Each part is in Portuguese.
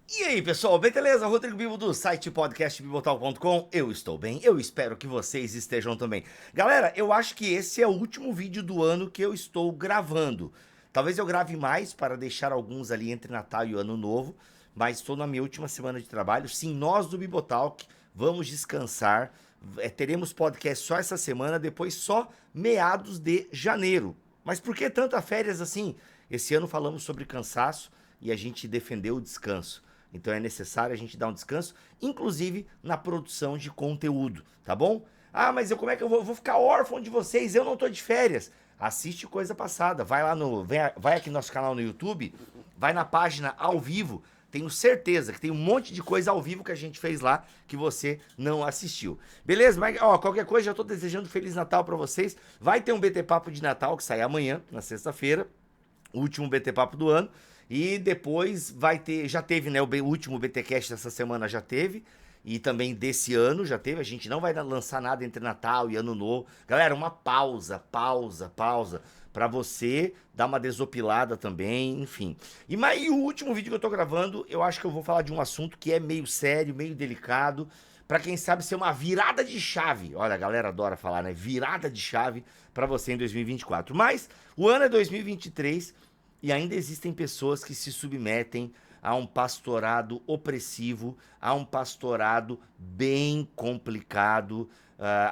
E aí, pessoal, beleza? Rodrigo Bibo do site podcastbibotalk.com. Eu estou bem, eu espero que vocês estejam também. Galera, eu acho que esse é o último vídeo do ano que eu estou gravando. Talvez eu grave mais para deixar alguns ali entre Natal e Ano Novo, mas estou na minha última semana de trabalho. Sim, nós do Bibotalk vamos descansar. Teremos podcast só essa semana, depois só meados de janeiro. Mas por que tanta férias assim? Esse ano falamos sobre cansaço e a gente defendeu o descanso. Então é necessário a gente dar um descanso, inclusive na produção de conteúdo, tá bom? Ah, mas como é que eu vou ficar órfão de vocês? Eu não tô de férias. Assiste coisa passada, vai lá vai aqui no nosso canal no YouTube, vai na página ao vivo. Tenho certeza que tem um monte de coisa ao vivo que a gente fez lá que você não assistiu. Beleza? Mas, ó, qualquer coisa, já tô desejando Feliz Natal pra vocês. Vai ter um BT Papo de Natal que sai amanhã, na sexta-feira, o último BT Papo do ano. E depois vai ter, já teve, né? O último BTcast dessa semana já teve. E também desse ano já teve. A gente não vai lançar nada entre Natal e Ano Novo. Galera, uma pausa. Pra você dar uma desopilada também, enfim. E o último vídeo que eu tô gravando, eu acho que eu vou falar de um assunto que é meio sério, meio delicado. Pra quem sabe ser uma virada de chave. Olha, a galera adora falar, né? Virada de chave pra você em 2024. Mas o ano é 2023. E ainda existem pessoas que se submetem a um pastorado opressivo, a um pastorado bem complicado,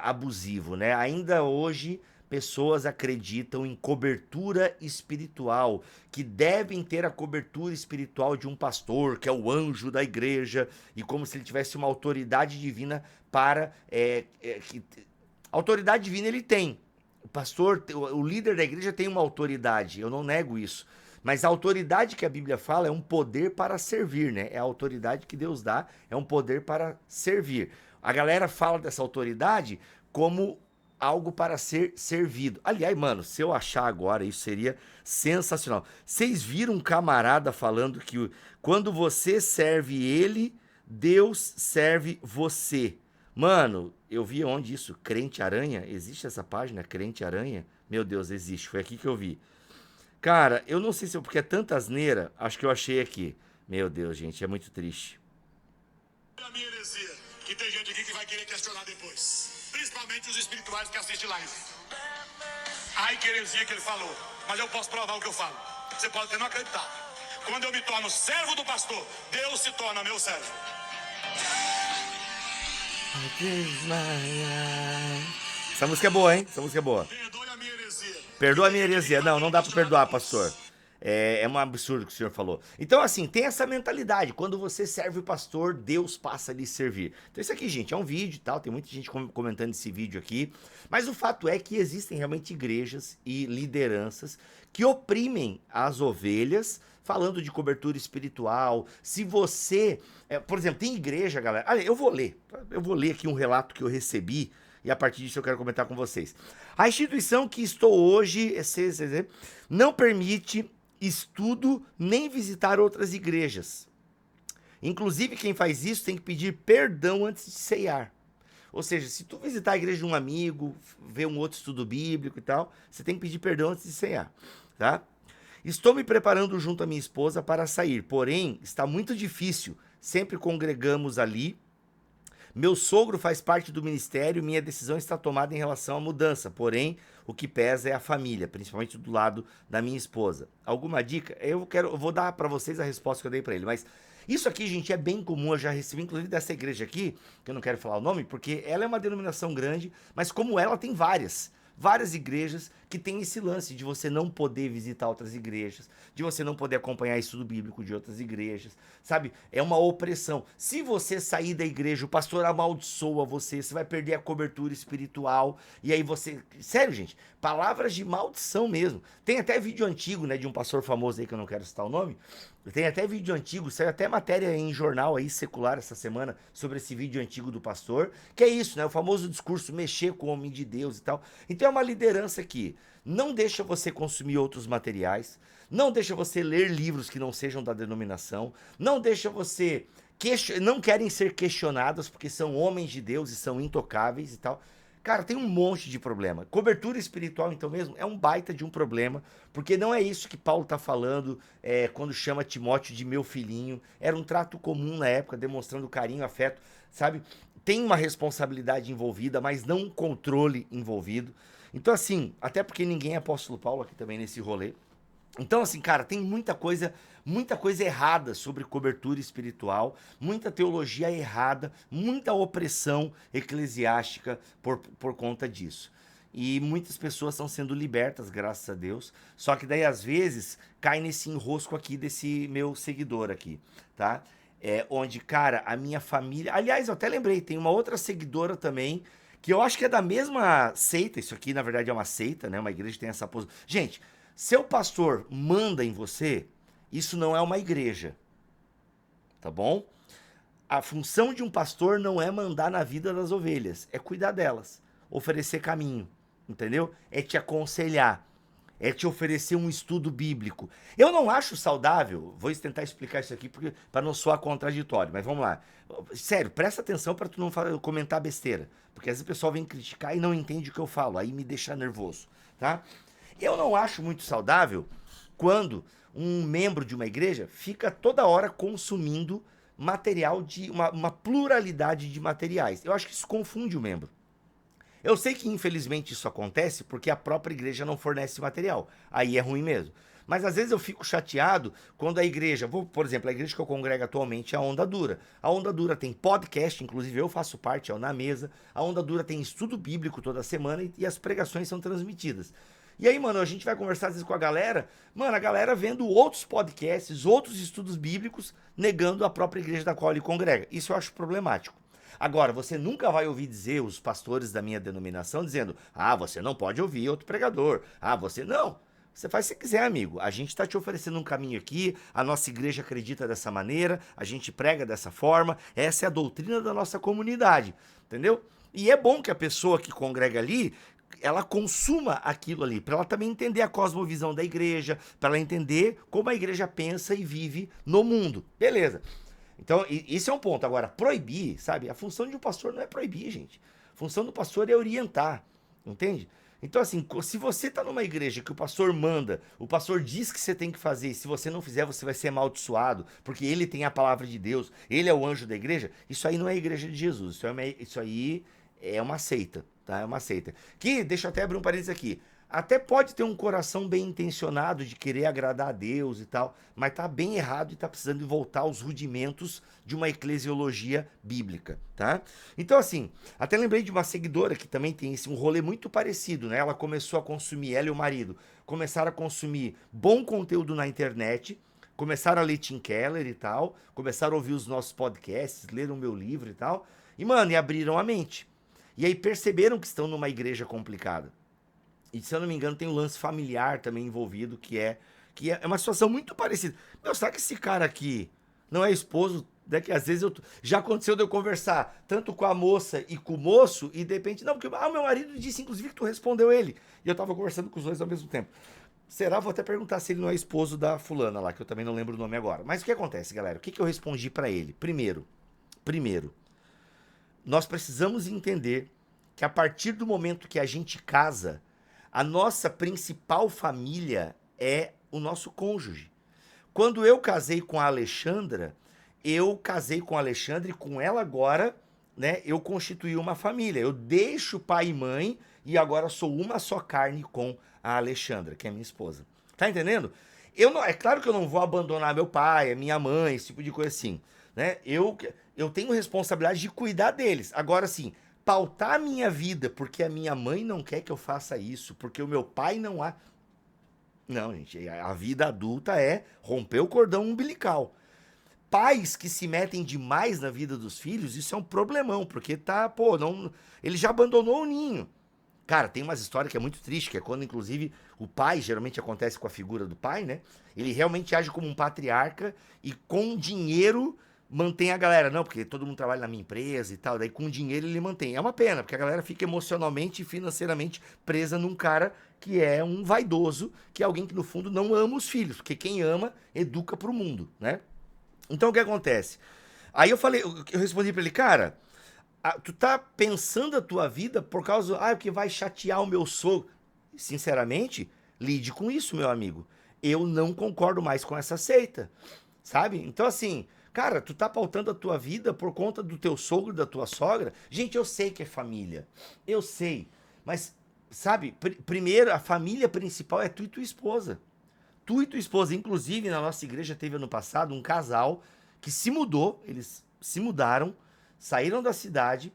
abusivo, né? Ainda hoje, pessoas acreditam em cobertura espiritual, que devem ter a cobertura espiritual de um pastor, que é o anjo da igreja, e como se ele tivesse uma autoridade divina para... autoridade divina ele tem. O pastor, o líder da igreja tem uma autoridade, eu não nego isso. Mas a autoridade que a Bíblia fala é um poder para servir, né? É a autoridade que Deus dá, é um poder para servir. A galera fala dessa autoridade como algo para ser servido. Aliás, mano, se eu achar agora, isso seria sensacional. Vocês viram um camarada falando que quando você serve ele, Deus serve você. Mano, eu vi onde isso? Crente Aranha? Existe essa página, Crente Aranha? Meu Deus, existe. Foi aqui que eu vi. Cara, eu não sei se porque é tanta asneira, acho que eu achei aqui. Meu Deus, gente, é muito triste. A minha heresia, que tem gente aqui que vai querer questionar depois. Principalmente os espirituais que assistem live. Ai, que heresia que ele falou. Mas eu posso provar o que eu falo. Você pode até não acreditar. Quando eu me torno servo do pastor, Deus se torna meu servo. Essa música é boa, hein? Essa música é boa. Perdoe a minha heresia. Perdoa a minha heresia. Não, não dá pra perdoar, pastor. É um absurdo o que o senhor falou. Então, assim, tem essa mentalidade. Quando você serve o pastor, Deus passa a lhe servir. Então, isso aqui, gente, é um vídeo e tal. Tem muita gente comentando esse vídeo aqui. Mas o fato é que existem realmente igrejas e lideranças que oprimem as ovelhas, falando de cobertura espiritual. Se você... por exemplo, tem igreja, galera... Olha, eu vou ler. Eu vou ler aqui um relato que eu recebi. E a partir disso eu quero comentar com vocês. A instituição que estou hoje não permite estudo nem visitar outras igrejas. Inclusive, quem faz isso tem que pedir perdão antes de ceiar. Ou seja, se tu visitar a igreja de um amigo, ver um outro estudo bíblico e tal, você tem que pedir perdão antes de ceiar, tá? Estou me preparando junto à minha esposa para sair, porém, está muito difícil. Sempre congregamos ali. Meu sogro faz parte do ministério, minha decisão está tomada em relação à mudança, porém, o que pesa é a família, principalmente do lado da minha esposa. Alguma dica? Eu vou dar para vocês a resposta que eu dei para ele, mas isso aqui, gente, é bem comum, eu já recebi inclusive dessa igreja aqui, que eu não quero falar o nome, porque ela é uma denominação grande, mas como ela tem várias igrejas que tem esse lance de você não poder visitar outras igrejas, de você não poder acompanhar estudo bíblico de outras igrejas, sabe? É uma opressão. Se você sair da igreja, o pastor amaldiçoa você, você vai perder a cobertura espiritual, e aí você... Sério, gente, palavras de maldição mesmo. Tem até vídeo antigo, né, de um pastor famoso aí, que eu não quero citar o nome, tem até vídeo antigo, saiu até matéria em jornal aí, secular, essa semana, sobre esse vídeo antigo do pastor, que é isso, né, o famoso discurso, mexer com o homem de Deus e tal. Então é uma liderança que não deixa você consumir outros materiais, não deixa você ler livros que não sejam da denominação, não deixa você... não querem ser questionados porque são homens de Deus e são intocáveis e tal. Cara, tem um monte de problema. Cobertura espiritual, então mesmo, é um baita de um problema, porque não é isso que Paulo está falando quando chama Timóteo de meu filhinho. Era um trato comum na época, demonstrando carinho, afeto, sabe? Tem uma responsabilidade envolvida, mas não um controle envolvido. Então, assim, até porque ninguém é apóstolo Paulo aqui também nesse rolê. Então, assim, cara, tem muita coisa errada sobre cobertura espiritual, muita teologia errada, muita opressão eclesiástica por conta disso. E muitas pessoas estão sendo libertas, graças a Deus. Só que daí, às vezes, cai nesse enrosco aqui desse meu seguidor aqui, tá? Onde, cara, a minha família... Aliás, eu até lembrei, tem uma outra seguidora também, que eu acho que é da mesma seita. Isso aqui, na verdade, é uma seita, né? Uma igreja que tem essa posição. Gente... Seu pastor manda em você, isso não é uma igreja, tá bom? A função de um pastor não é mandar na vida das ovelhas, é cuidar delas, oferecer caminho, entendeu? É te aconselhar, é te oferecer um estudo bíblico. Eu não acho saudável, vou tentar explicar isso aqui para não soar contraditório, mas vamos lá. Sério, presta atenção para tu não comentar besteira, porque às vezes o pessoal vem criticar e não entende o que eu falo, aí me deixa nervoso, tá? Eu não acho muito saudável quando um membro de uma igreja fica toda hora consumindo material de uma pluralidade de materiais. Eu acho que isso confunde o membro. Eu sei que infelizmente isso acontece porque a própria igreja não fornece material. Aí é ruim mesmo. Mas às vezes eu fico chateado quando a igreja, por exemplo, a igreja que eu congrego atualmente é a Onda Dura. A Onda Dura tem podcast, inclusive eu faço parte, é o Na Mesa. A Onda Dura tem estudo bíblico toda semana e as pregações são transmitidas. E aí, mano, a gente vai conversar às vezes com a galera, a galera vendo outros podcasts, outros estudos bíblicos, negando a própria igreja da qual ele congrega. Isso eu acho problemático. Agora, você nunca vai ouvir dizer os pastores da minha denominação dizendo, você não pode ouvir outro pregador, você não. Você faz se quiser, amigo. A gente está te oferecendo um caminho aqui, a nossa igreja acredita dessa maneira, a gente prega dessa forma, essa é a doutrina da nossa comunidade, entendeu? E é bom que a pessoa que congrega ali ela consuma aquilo ali, para ela também entender a cosmovisão da igreja, para ela entender como a igreja pensa e vive no mundo. Beleza. Então, isso é um ponto. Agora, proibir, sabe? A função de um pastor não é proibir, gente. A função do pastor é orientar, entende? Então, assim, se você está numa igreja que o pastor manda, o pastor diz que você tem que fazer, e se você não fizer, você vai ser amaldiçoado, porque ele tem a palavra de Deus, ele é o anjo da igreja, isso aí não é a igreja de Jesus, isso aí é uma seita, tá? É uma seita. Que, deixa eu até abrir um parênteses aqui, até pode ter um coração bem intencionado de querer agradar a Deus e tal, mas tá bem errado e tá precisando de voltar aos rudimentos de uma eclesiologia bíblica, tá? Então, assim, até lembrei de uma seguidora que também tem um rolê muito parecido, né? Ela começou a consumir, ela e o marido, começaram a consumir bom conteúdo na internet, começaram a ler Tim Keller e tal, começaram a ouvir os nossos podcasts, leram o meu livro e tal, e, mano, e abriram a mente. E aí perceberam que estão numa igreja complicada. E, se eu não me engano, tem um lance familiar também envolvido, que é uma situação muito parecida. Meu, será que esse cara aqui não é esposo? Né, que às vezes já aconteceu de eu conversar tanto com a moça e com o moço, e de repente, não, porque meu marido disse, inclusive, que tu respondeu ele. E eu tava conversando com os dois ao mesmo tempo. Será? Vou até perguntar se ele não é esposo da fulana lá, que eu também não lembro o nome agora. Mas o que acontece, galera? O que eu respondi pra ele? Primeiro, nós precisamos entender que a partir do momento que a gente casa, a nossa principal família é o nosso cônjuge. Quando eu casei com a Alexandra, e com ela agora, né, eu constituí uma família. Eu deixo pai e mãe e agora sou uma só carne com a Alexandra, que é minha esposa. Tá entendendo? É claro que eu não vou abandonar meu pai, a minha mãe, esse tipo de coisa assim, né? Eu tenho responsabilidade de cuidar deles. Agora, sim, pautar a minha vida porque a minha mãe não quer que eu faça isso, porque o meu pai não há... Não, gente, a vida adulta é romper o cordão umbilical. Pais que se metem demais na vida dos filhos, isso é um problemão, porque ele já abandonou o ninho. Cara, tem umas histórias que é muito triste, que é quando, inclusive, o pai, geralmente acontece com a figura do pai, né? Ele realmente age como um patriarca e com dinheiro mantém a galera. Não, porque todo mundo trabalha na minha empresa e tal, daí com dinheiro ele mantém. É uma pena, porque a galera fica emocionalmente e financeiramente presa num cara que é um vaidoso, que é alguém que, no fundo, não ama os filhos, porque quem ama, educa pro mundo, né? Então, o que acontece? Aí eu respondi pra ele, cara, Tu tá pensando a tua vida por causa, porque vai chatear o meu sogro. Sinceramente, lide com isso, meu amigo. Eu não concordo mais com essa seita, sabe? Então, assim, cara, tu tá pautando a tua vida por conta do teu sogro, da tua sogra. Gente, eu sei que é família. Eu sei. Mas, sabe, primeiro, a família principal é tu e tua esposa. Tu e tua esposa. Inclusive, na nossa igreja teve ano passado um casal que se mudou, eles se mudaram, saíram da cidade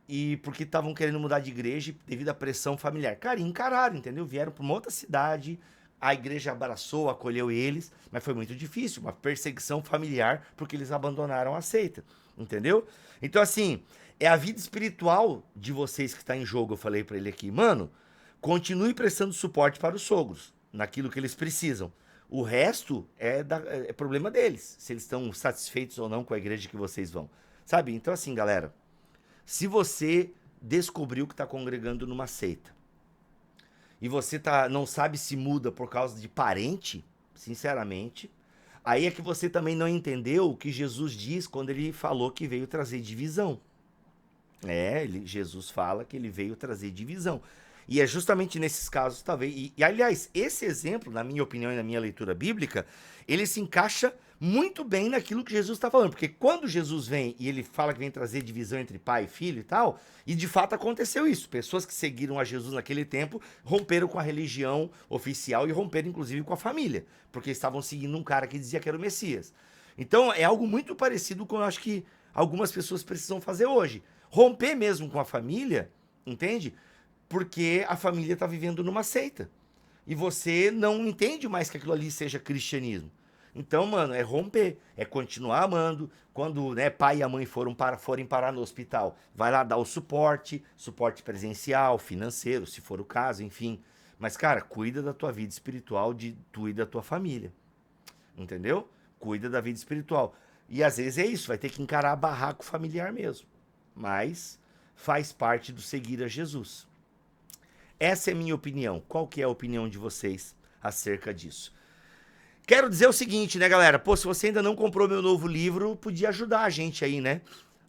e porque estavam querendo mudar de igreja devido à pressão familiar. Cara, encararam, entendeu? Vieram para uma outra cidade, a igreja abraçou, acolheu eles, mas foi muito difícil, uma perseguição familiar, porque eles abandonaram a seita, entendeu? Então, assim, é a vida espiritual de vocês que está em jogo, eu falei para ele aqui. Mano, continue prestando suporte para os sogros, naquilo que eles precisam. O resto é problema deles, se eles estão satisfeitos ou não com a igreja que vocês vão. Sabe? Então, assim, galera, se você descobriu que está congregando numa seita e você não sabe se muda por causa de parente, sinceramente, aí é que você também não entendeu o que Jesus diz quando ele falou que veio trazer divisão. Jesus fala que ele veio trazer divisão. E é justamente nesses casos, talvez. E, aliás, esse exemplo, na minha opinião e na minha leitura bíblica, ele se encaixa muito bem naquilo que Jesus está falando. Porque quando Jesus vem e ele fala que vem trazer divisão entre pai e filho e tal, e de fato aconteceu isso. Pessoas que seguiram a Jesus naquele tempo romperam com a religião oficial e romperam, inclusive, com a família. Porque estavam seguindo um cara que dizia que era o Messias. Então, é algo muito parecido com, eu acho que algumas pessoas precisam fazer hoje. Romper mesmo com a família, entende? Porque a família está vivendo numa seita. E você não entende mais que aquilo ali seja cristianismo. Então, mano, é romper, é continuar amando. Quando, né, pai e a mãe forem parar no hospital, vai lá dar o suporte presencial, financeiro, se for o caso, enfim. Mas, cara, cuida da tua vida espiritual, de tu e da tua família. Entendeu? Cuida da vida espiritual. E às vezes é isso, vai ter que encarar barraco familiar mesmo. Mas faz parte do seguir a Jesus. Essa é a minha opinião. Qual que é a opinião de vocês acerca disso? Quero dizer o seguinte, né, galera? Pô, se você ainda não comprou meu novo livro, podia ajudar a gente aí, né?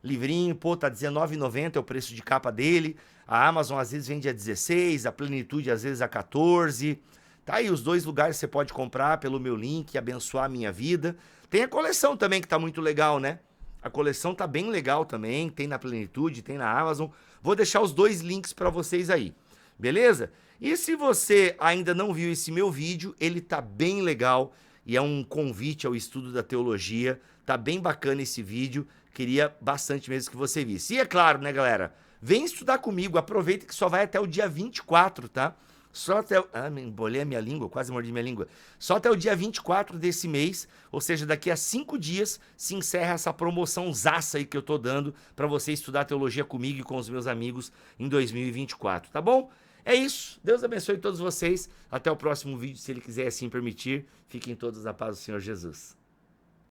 Livrinho, pô, tá R$19,90 é o preço de capa dele. A Amazon às vezes vende a 16, a Plenitude às vezes a 14. Tá aí os dois lugares que você pode comprar pelo meu link e abençoar a minha vida. Tem a coleção também que tá muito legal, né? A coleção tá bem legal também, tem na Plenitude, tem na Amazon. Vou deixar os dois links para vocês aí. Beleza? E se você ainda não viu esse meu vídeo, ele tá bem legal e é um convite ao estudo da teologia. Tá bem bacana esse vídeo, queria bastante mesmo que você visse. E é claro, né, galera? Vem estudar comigo, aproveita que só vai até o dia 24, tá? Só até... me embolei a minha língua, quase mordi minha língua. Só até o dia 24 desse mês, ou seja, daqui a 5 dias, se encerra essa promoção zaça aí que eu tô dando para você estudar teologia comigo e com os meus amigos em 2024, tá bom? É isso. Deus abençoe todos vocês. Até o próximo vídeo, se Ele quiser assim permitir. Fiquem todos na paz do Senhor Jesus.